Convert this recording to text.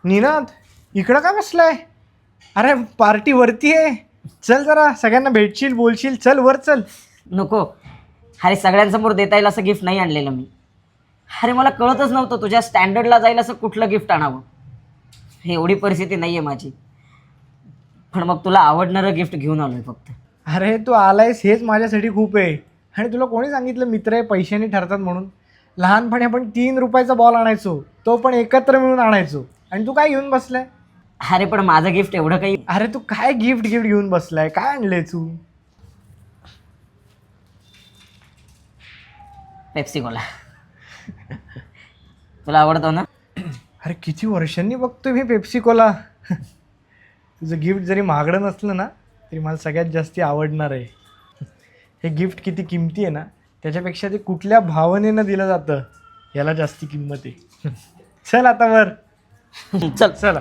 निनाद इकडं का बसलाय? अरे पार्टी वरती आहे, चल जरा सगळ्यांना भेटशील बोलशील, चल वर चल. नको. अरे सगळ्यांसमोर देता येईल असं गिफ्ट नाही आणलेलं मी. अरे मला कळतच नव्हतं तुझ्या स्टँडर्डला जाईल असं कुठलं गिफ्ट आणावं. एवढी परिस्थिती नाही आहे माझी. पण मग तुला आवडणारं गिफ्ट घेऊन आलोय फक्त. अरे तू आलायस हेच माझ्यासाठी खूप आहे. आणि तुला कोणी सांगितलं मित्र आहे पैशाने ठरतात म्हणून? लहानपणी आपण 3 रुपयाचा बॉल आणायचो, तो पण एकत्र मिळून आणायचो. आणि तू काय घेऊन बसलाय? अरे पण माझं गिफ्ट एवढं काही. अरे तू काय गिफ्ट घेऊन बसलाय? काय आणलंय तू? Pepsi Cola. तुला आवडतो ना? अरे किती वर्षांनी बघतोय मी पेप्सी कोला. तुझं गिफ्ट जरी महागडं नसलं ना तरी मला सगळ्यात जास्ती आवडणार आहे. हे गिफ्ट किती किमती आहे ना त्याच्यापेक्षा ते कुठल्या भावनेनं दिलं जातं याला जास्ती किंमत आहे. चल आता वर चल. चला.